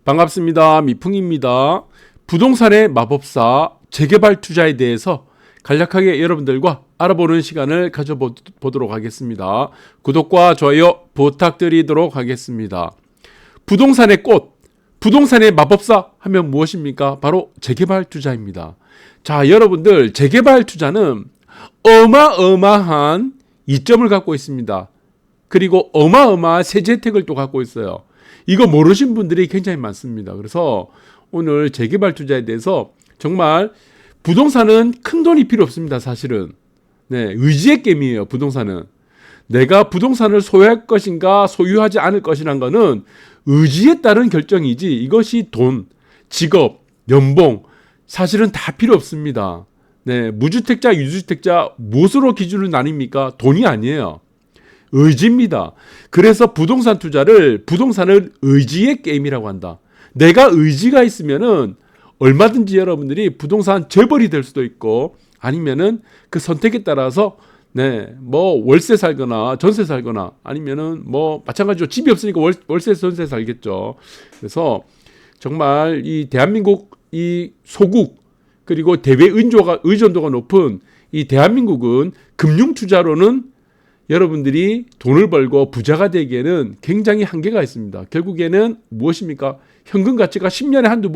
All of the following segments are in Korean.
반갑습니다. 미풍입니다. 부동산의 마법사 재개발 투자에 대해서 간략하게 여러분들과 알아보는 시간을 가져보도록 하겠습니다. 구독과 좋아요 부탁드리도록 하겠습니다. 부동산의 꽃, 부동산의 마법사 하면 무엇입니까? 바로 재개발 투자입니다. 자, 여러분들 재개발 투자는 어마어마한 이점을 갖고 있습니다. 그리고 어마어마한 세제 혜택을 또 갖고 있어요. 이거 모르신 분들이 굉장히 많습니다. 그래서 오늘 재개발 투자에 대해서 정말 부동산은 큰 돈이 필요 없습니다. 사실은. 네, 의지의 게임이에요. 부동산은. 내가 부동산을 소유할 것인가 소유하지 않을 것이라는 거는 의지에 따른 결정이지 이것이 돈, 직업, 연봉 사실은 다 필요 없습니다. 네, 무주택자, 유주택자 무엇으로 기준을 나뉩니까? 돈이 아니에요. 의지입니다. 그래서 부동산 투자를 부동산을 의지의 게임이라고 한다. 내가 의지가 있으면은 얼마든지 여러분들이 부동산 재벌이 될 수도 있고 아니면은 그 선택에 따라서 뭐 월세 살거나 전세 살거나 아니면은 뭐 마찬가지로 집이 없으니까 월세 전세 살겠죠. 그래서 정말 이 대한민국 이 소국 그리고 대외 의존도가 높은 이 대한민국은 금융 투자로는 여러분들이 돈을 벌고 부자가 되기에는 굉장히 한계가 있습니다. 결국에는 무엇입니까? 현금 가치가 10년에 한두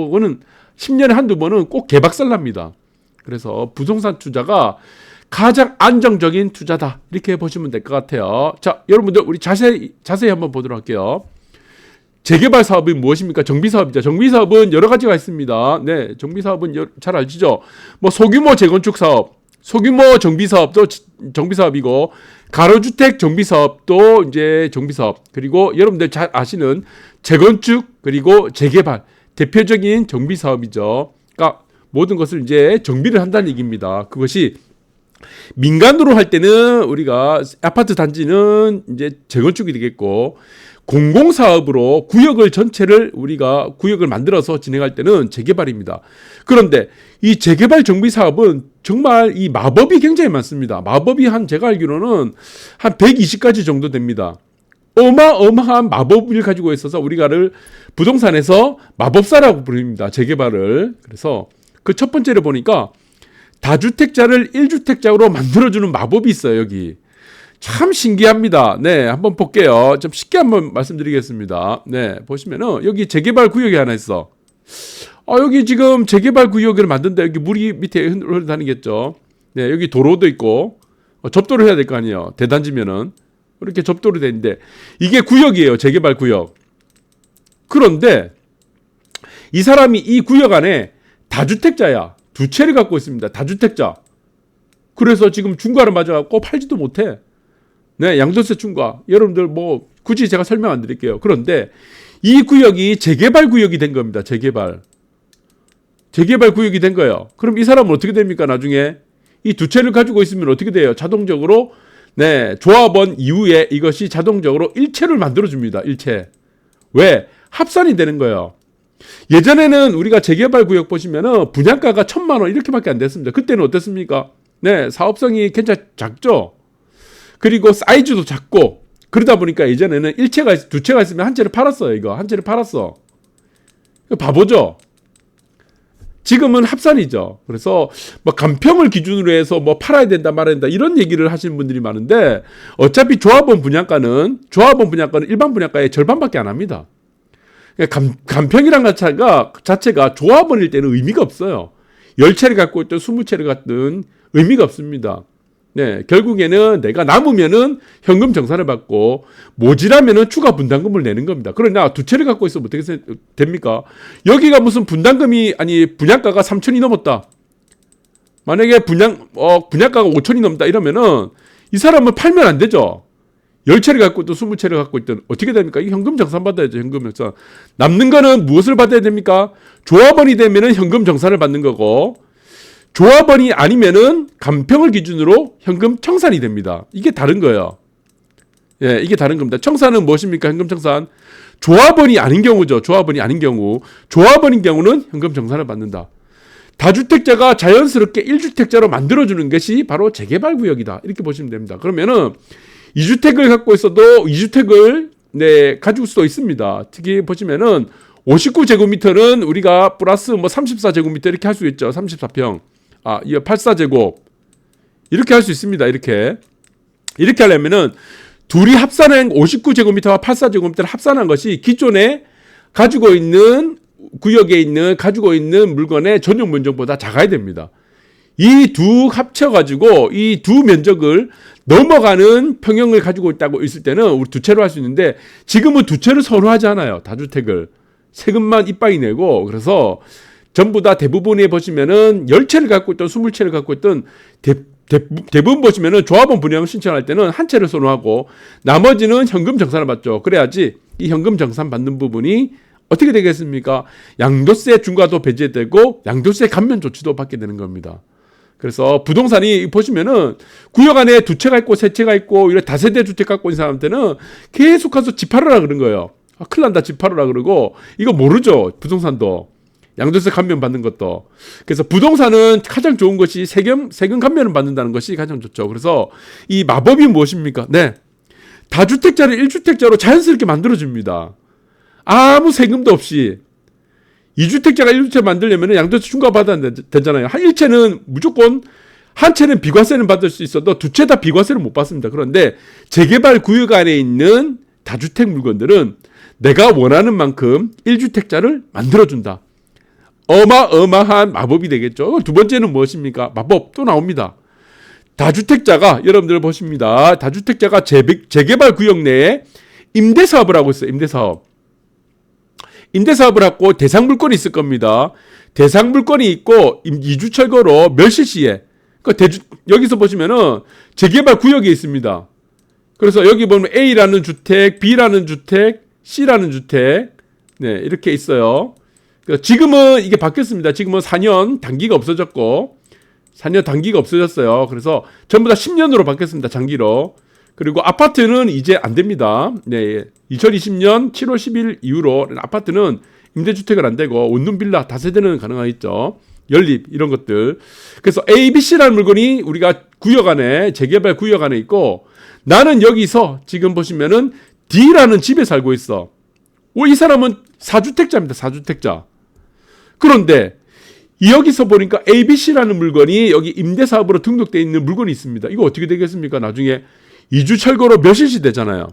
번은 꼭 개박살 납니다. 그래서 부동산 투자가 가장 안정적인 투자다. 이렇게 보시면 될 것 같아요. 자, 여러분들 우리 자세히 한번 보도록 할게요. 재개발 사업이 무엇입니까? 정비사업이죠. 정비사업은 여러 가지가 있습니다. 네, 정비사업은 잘 아시죠? 뭐 소규모 재건축 사업, 소규모 정비사업도 정비사업이고 가로주택 정비사업도 이제 정비사업 그리고 여러분들 잘 아시는 재건축 그리고 재개발 대표적인 정비사업이죠. 그러니까 모든 것을 이제 정비를 한다는 얘기입니다. 그것이 민간으로 할 때는 우리가 아파트 단지는 이제 재건축이 되겠고 공공사업으로 구역을 전체를 우리가 구역을 만들어서 진행할 때는 재개발입니다. 그런데 이 재개발 정비사업은 정말 이 마법이 굉장히 많습니다. 마법이 제가 알기로는 한 120가지 정도 됩니다. 어마어마한 마법을 가지고 있어서 우리가를 부동산에서 마법사라고 부릅니다. 재개발을. 그래서 그 첫 번째를 보니까 다주택자를 1주택자로 만들어주는 마법이 있어요. 여기. 참 신기합니다. 네, 한번 볼게요. 좀 쉽게 한번 말씀드리겠습니다. 네, 보시면은 여기 재개발 구역이 하나 있어. 여기 지금 재개발 구역을 만든다. 여기 물이 밑에 흘러다니겠죠. 네, 여기 도로도 있고 접도를 해야 될 거 아니에요. 대단지면은 이렇게 접도로 돼 있는데 이게 구역이에요. 재개발 구역. 그런데 이 사람이 이 구역 안에 다주택자야. 두 채를 갖고 있습니다. 다주택자. 그래서 지금 중과를 맞아갖고 팔지도 못해. 네, 양도세 중과. 여러분들 뭐 굳이 제가 설명 안 드릴게요. 그런데 이 구역이 재개발 구역이 된 겁니다. 재개발 구역이 된 거예요. 그럼 이 사람은 어떻게 됩니까? 나중에 이 두 채를 가지고 있으면 어떻게 돼요? 자동적으로 조합원 이후에 이것이 자동적으로 일체를 만들어줍니다. 일체. 왜? 합산이 되는 거예요. 예전에는 우리가 재개발 구역 보시면은 분양가가 1,000만 원 이렇게밖에 안 됐습니다. 그때는 어땠습니까? 네, 사업성이 굉장히 작죠. 그리고 사이즈도 작고 그러다 보니까 예전에는 두 채가 있으면 한 채를 팔았어요. 이거 한 채를 팔았어. 바보죠. 지금은 합산이죠. 그래서 뭐 간평을 기준으로 해서 뭐 팔아야 된다 말아야 된다 이런 얘기를 하시는 분들이 많은데 어차피 조합원 분양가는 일반 분양가의 절반밖에 안 합니다. 간평이란 자체가 조합원일 때는 의미가 없어요. 10채를 갖고 있든 20채를 갖든 의미가 없습니다. 네, 결국에는 내가 남으면은 현금 정산을 받고 모자라면은 추가 분담금을 내는 겁니다. 그러나 두 채를 갖고 있으면 어떻게 됩니까? 여기가 무슨 분양가가 3천이 넘었다. 만약에 분양가가 5천이 넘다 이러면은 이 사람은 팔면 안 되죠. 10채를 갖고 있든 20채를 갖고 있든 어떻게 됩니까? 이 현금 정산 받아야죠. 현금 정산. 남는 거는 무엇을 받아야 됩니까? 조합원이 되면은 현금 정산을 받는 거고 조합원이 아니면은 간평을 기준으로 현금 청산이 됩니다. 이게 다른 거예요. 예, 이게 다른 겁니다. 청산은 무엇입니까? 현금 청산. 조합원이 아닌 경우죠. 조합원인 경우는 현금 정산을 받는다. 다주택자가 자연스럽게 1주택자로 만들어주는 것이 바로 재개발 구역이다. 이렇게 보시면 됩니다. 그러면은 2주택을 갖고 있어도 2주택을 가지고 수도 있습니다. 특히 보시면은 59제곱미터는 우리가 플러스 뭐 34제곱미터 이렇게 할 수 있죠. 34평. 이 84제곱. 이렇게 할 수 있습니다. 이렇게 하려면은 둘이 합산한 59제곱미터와 84제곱미터를 합산한 것이 기존에 가지고 있는 구역에 가지고 있는 물건의 전용 면적보다 작아야 됩니다. 이 두 합쳐가지고 이 두 면적을 넘어가는 평형을 가지고 있을 때는 우리 두 채로 할 수 있는데 지금은 두 채를 선호하지 않아요. 다주택을. 세금만 이빠이 내고 그래서 전부 다 대부분에 보시면은 10채를 갖고 있던 20채를 갖고 있던 대부분 보시면은 조합원 분양 신청할 때는 한 채를 선호하고 나머지는 현금 정산을 받죠. 그래야지 이 현금 정산 받는 부분이 어떻게 되겠습니까? 양도세 중과도 배제되고 양도세 감면 조치도 받게 되는 겁니다. 그래서 부동산이 보시면은 구역 안에 두 채가 있고 세 채가 있고 이런 다세대 주택 갖고 있는 사람한테는 계속 가서 집 팔으라 그런 거예요. 큰일 난다 집 팔으라 그러고 이거 모르죠. 부동산도. 양도세 감면 받는 것도. 그래서 부동산은 가장 좋은 것이 세금 감면을 받는다는 것이 가장 좋죠. 그래서 이 마법이 무엇입니까? 네. 다주택자를 1주택자로 자연스럽게 만들어줍니다. 아무 세금도 없이. 2주택자가 1주택 만들려면 양도세 중과받아야 되잖아요. 한 1채는 무조건 한 채는 비과세는 받을 수 있어도 두 채 다 비과세를 못 받습니다. 그런데 재개발 구역 안에 있는 다주택 물건들은 내가 원하는 만큼 1주택자를 만들어준다. 어마어마한 마법이 되겠죠. 두 번째는 무엇입니까? 마법 또 나옵니다. 다주택자가 여러분들 보십니다. 다주택자가 재개발 구역 내에 임대사업을 하고 있어요. 임대사업을 하고 대상물건이 있을 겁니다. 대상물건이 있고 이주철거로 멸실시에 여기서 보시면은 재개발 구역이 있습니다. 그래서 여기 보면 A라는 주택, B라는 주택, C라는 주택 이렇게 있어요. 지금은 이게 바뀌었습니다. 지금은 4년 단기가 없어졌고 4년 단기가 없어졌어요. 그래서 전부 다 10년으로 바뀌었습니다. 장기로. 그리고 아파트는 이제 안 됩니다. 2020년 7월 10일 이후로 아파트는 임대주택은 안 되고 원룸 빌라 다세대는 가능하겠죠. 연립 이런 것들. 그래서 A, B, C라는 물건이 우리가 구역 안에 재개발 구역 안에 있고 나는 여기서 지금 보시면은 D라는 집에 살고 있어. 이 사람은 4주택자입니다. 4주택자. 그런데 여기서 보니까 ABC라는 물건이 여기 임대사업으로 등록되어 있는 물건이 있습니다. 이거 어떻게 되겠습니까? 나중에 이주 철거로 멸실시 되잖아요.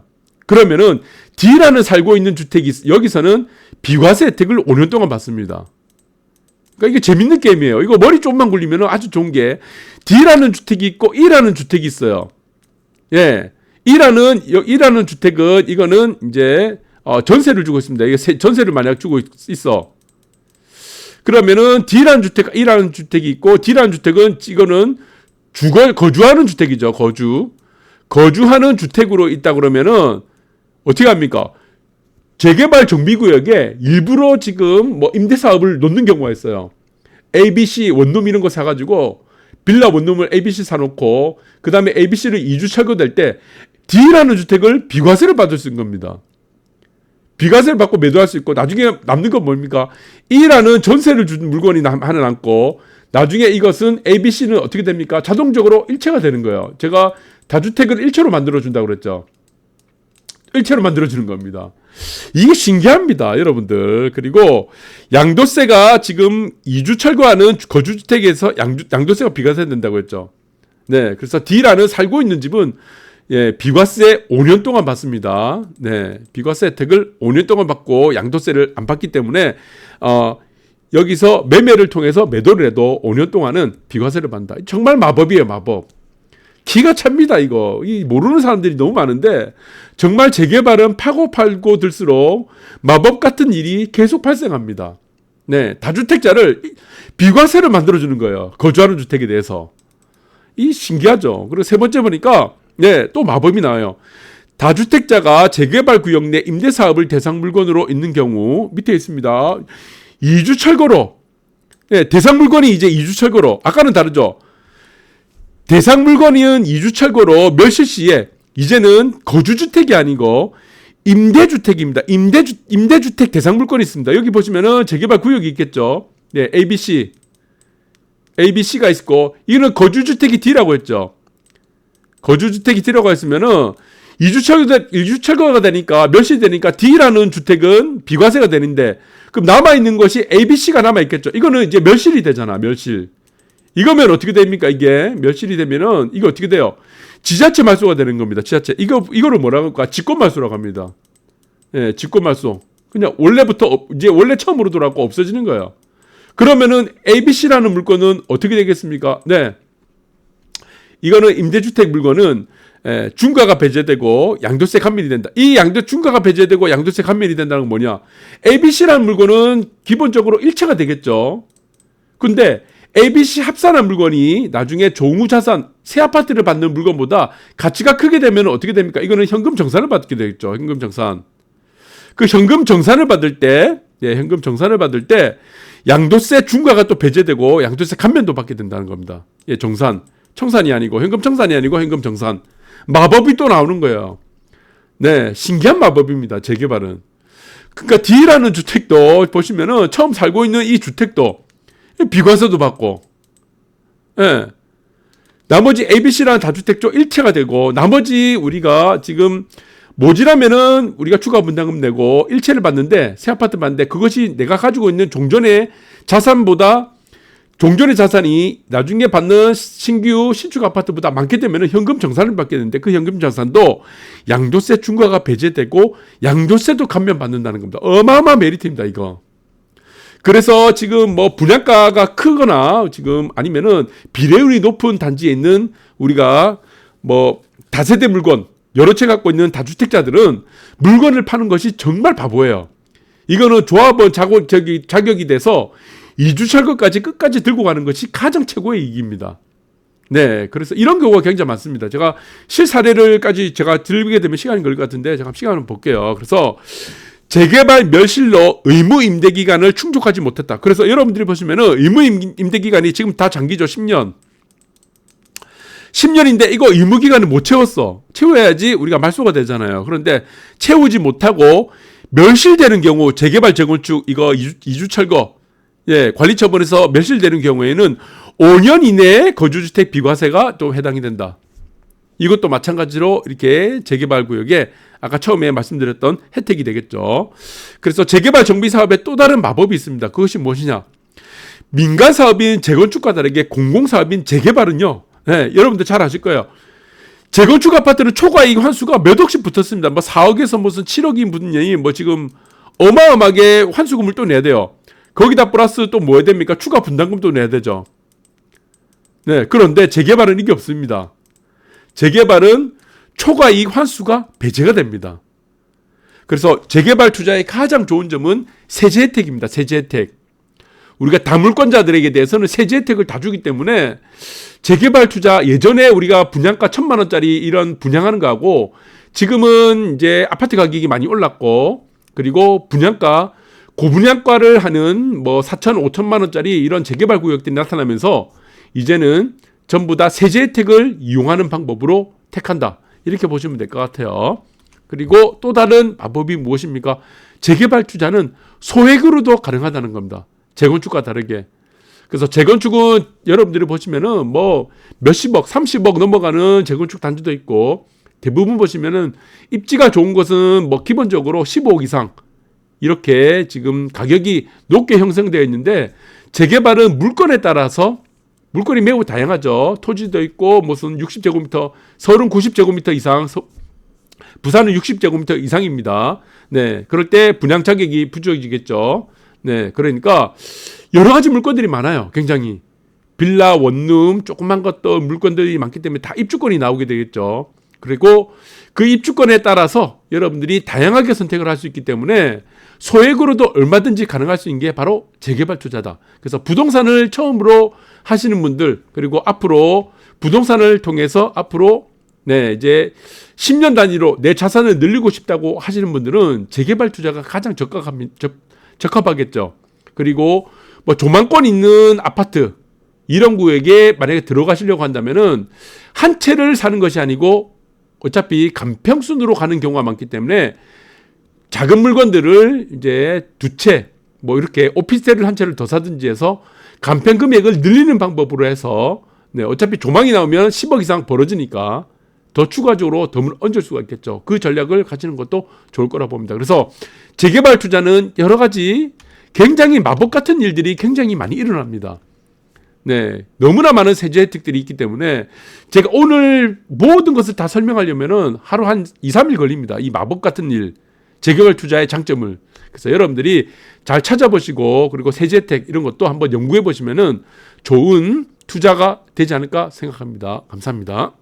그러면은 D라는 살고 있는 주택이 여기서는 비과세 혜택을 5년 동안 받습니다. 그러니까 이게 재밌는 게임이에요. 이거 머리 좀만 굴리면 아주 좋은 게 D라는 주택이 있고 E라는 주택이 있어요. 예. E라는 주택은 이거는 이제 전세를 주고 있습니다. 이게 전세를 만약 주고 있어. 그러면은 D라는 주택, E라는 주택이 있고 D라는 주택은 이거는 거주하는 주택이죠. 거주하는 주택으로 있다 그러면은 어떻게 합니까? 재개발 정비구역에 일부러 지금 뭐 임대사업을 놓는 경우가 있어요. ABC 원룸 이런 거 사가지고 빌라 원룸을 ABC 사놓고 그 다음에 ABC를 2주 철거될 때 D라는 주택을 비과세를 받을 수 있는 겁니다. 비과세를 받고 매도할 수 있고 나중에 남는 건 뭡니까? E라는 전세를 준 물건이 하나 남고 나중에 이것은 ABC는 어떻게 됩니까? 자동적으로 일체가 되는 거예요. 제가 다주택을 일체로 만들어준다고 그랬죠. 일체로 만들어주는 겁니다. 이게 신기합니다, 여러분들. 그리고 양도세가 지금 2주 철거하는 거주주택에서 양도세가 비과세된다고 했죠. 네, 그래서 D라는 살고 있는 집은 비과세 5년 동안 받습니다. 네, 비과세 혜택을 5년 동안 받고 양도세를 안 받기 때문에 여기서 매매를 통해서 매도를 해도 5년 동안은 비과세를 받는다. 정말 마법이에요, 마법. 기가 찹니다, 이거. 모르는 사람들이 너무 많은데 정말 재개발은 파고 팔고 들수록 마법 같은 일이 계속 발생합니다. 네, 다주택자를 비과세를 만들어주는 거예요. 거주하는 주택에 대해서. 이 신기하죠. 그리고 세 번째 보니까 또 마법이 나와요. 다주택자가 재개발 구역 내 임대사업을 대상 물건으로 있는 경우 밑에 있습니다. 2주 철거로 대상 물건이 이제 2주 철거로 아까는 다르죠. 대상 물건은 2주 철거로 멸실시에 이제는 거주주택이 아니고 임대주택입니다. 임대주택 대상 물건이 있습니다. 여기 보시면은 재개발 구역이 있겠죠. 네, ABC가 있고 이거는 거주주택이 D라고 했죠. 거주주택이 D라고 했으면은 이주 철거가 되니까 멸실되니까 D라는 주택은 비과세가 되는데 그럼 남아있는 것이 A, B, C가 남아있겠죠. 이거는 이제 멸실이 되잖아. 멸실. 이거면 어떻게 됩니까? 이게 멸실이 되면은 이거 어떻게 돼요? 지자체 말소가 되는 겁니다. 지자체. 이거를 뭐라고 할까? 직권말소라고 합니다. 예, 직권말소. 그냥 원래부터 이제 원래 처음으로 돌아가고 없어지는 거예요. 그러면은 ABC라는 물건은 어떻게 되겠습니까? 네. 이거는 임대주택 물건은 중과가 배제되고 양도세 감면이 된다. 이 중과가 배제되고 양도세 감면이 된다는 건 뭐냐? ABC라는 물건은 기본적으로 일체가 되겠죠. 근데 ABC 합산한 물건이 나중에 종우자산, 새 아파트를 받는 물건보다 가치가 크게 되면 어떻게 됩니까? 이거는 현금 정산을 받게 되겠죠. 현금 정산. 그 현금 정산을 받을 때, 현금 정산을 받을 때 양도세 중과가 또 배제되고 양도세 감면도 받게 된다는 겁니다. 예, 정산. 청산이 아니고 현금 청산이 아니고 현금 정산. 마법이 또 나오는 거예요. 네, 신기한 마법입니다. 재개발은. 그러니까 D라는 주택도 보시면은 처음 살고 있는 이 주택도 비과세도 받고, 예. 나머지 ABC라는 다주택조 일체가 되고, 나머지 우리가 지금 모지라면은 우리가 추가 분담금 내고 일체를 받는데, 새 아파트 받는데 그것이 내가 가지고 있는 종전의 자산보다 종전의 자산이 나중에 받는 신축 아파트보다 많게 되면 현금 정산을 받게 되는데 그 현금 정산도 양도세 중과가 배제되고 양도세도 감면받는다는 겁니다. 어마어마한 메리트입니다, 이거. 그래서 지금 뭐 분양가가 크거나 지금 아니면은 비례율이 높은 단지에 있는 우리가 뭐 다세대 물건 여러 채 갖고 있는 다주택자들은 물건을 파는 것이 정말 바보예요. 이거는 조합원 자격이 돼서 이주 철거까지 끝까지 들고 가는 것이 가장 최고의 이익입니다. 네, 그래서 이런 경우가 굉장히 많습니다. 제가 실사례를까지 제가 들게 되면 시간이 걸릴 것 같은데 잠깐 시간을 볼게요. 그래서 재개발 멸실로 의무 임대 기간을 충족하지 못했다. 그래서 여러분들이 보시면은 의무 임대 기간이 지금 다 장기죠. 10년. 10년인데 이거 의무 기간을 못 채웠어. 채워야지 우리가 말소가 되잖아요. 그런데 채우지 못하고 멸실되는 경우 재개발 재건축 이거 이주 철거 관리처분에서 멸실되는 경우에는 5년 이내에 거주주택 비과세가 또 해당이 된다. 이것도 마찬가지로 이렇게 재개발 구역에 아까 처음에 말씀드렸던 혜택이 되겠죠. 그래서 재개발 정비 사업에 또 다른 마법이 있습니다. 그것이 무엇이냐? 민간 사업인 재건축과 다르게 공공 사업인 재개발은요. 여러분들 잘 아실 거예요. 재건축 아파트는 초과이익 환수가 몇 억씩 붙었습니다. 뭐 4억에서 무슨 7억이 붙느니 뭐 지금 어마어마하게 환수금을 또 내야 돼요. 거기다 플러스 또 뭐 해야 됩니까? 추가 분담금도 내야 되죠. 네, 그런데 재개발은 이게 없습니다. 재개발은 초과이익 환수가 배제가 됩니다. 그래서 재개발 투자의 가장 좋은 점은 세제 혜택입니다. 세제 혜택. 우리가 다물권자들에게 대해서는 세제 혜택을 다 주기 때문에 재개발 투자 예전에 우리가 분양가 1,000만 원짜리 이런 분양하는 거하고 지금은 이제 아파트 가격이 많이 올랐고 그리고 분양가 고분양가를 하는 뭐 4천, 5천만 원짜리 이런 재개발 구역들이 나타나면서 이제는 전부 다 세제 혜택을 이용하는 방법으로 택한다. 이렇게 보시면 될 것 같아요. 그리고 또 다른 방법이 무엇입니까? 재개발 투자는 소액으로도 가능하다는 겁니다. 재건축과 다르게. 그래서 재건축은 여러분들이 보시면은 뭐 몇십억, 30억 넘어가는 재건축 단지도 있고 대부분 보시면은 입지가 좋은 것은 뭐 기본적으로 15억 이상 이렇게 지금 가격이 높게 형성되어 있는데 재개발은 물건에 따라서 물건이 매우 다양하죠. 토지도 있고 무슨 60제곱미터, 서울은 90제곱미터 이상, 부산은 60제곱미터 이상입니다. 네, 그럴 때 분양 자격이 부족해지겠죠. 네, 그러니까 여러 가지 물건들이 많아요. 굉장히 빌라, 원룸, 조그만 것도 물건들이 많기 때문에 다 입주권이 나오게 되겠죠. 그리고 그 입주권에 따라서 여러분들이 다양하게 선택을 할 수 있기 때문에 소액으로도 얼마든지 가능할 수 있는 게 바로 재개발 투자다. 그래서 부동산을 처음으로 하시는 분들 그리고 앞으로 부동산을 통해서 앞으로 이제 10년 단위로 내 자산을 늘리고 싶다고 하시는 분들은 재개발 투자가 가장 적합하겠죠. 그리고 뭐 조망권 있는 아파트 이런 구역에 만약에 들어가시려고 한다면은 한 채를 사는 것이 아니고 어차피 간평순으로 가는 경우가 많기 때문에 작은 물건들을 이제 두 채, 뭐 이렇게 오피스텔을 한 채를 더 사든지 해서 간평 금액을 늘리는 방법으로 해서 어차피 조망이 나오면 10억 이상 벌어지니까 더 추가적으로 덤을 얹을 수가 있겠죠. 그 전략을 가지는 것도 좋을 거라고 봅니다. 그래서 재개발 투자는 여러 가지 굉장히 마법 같은 일들이 굉장히 많이 일어납니다. 네, 너무나 많은 세제 혜택들이 있기 때문에 제가 오늘 모든 것을 다 설명하려면은 하루 한 2, 3일 걸립니다. 이 마법 같은 일, 재개발 투자의 장점을. 그래서 여러분들이 잘 찾아보시고 그리고 세제 혜택 이런 것도 한번 연구해 보시면은 좋은 투자가 되지 않을까 생각합니다. 감사합니다.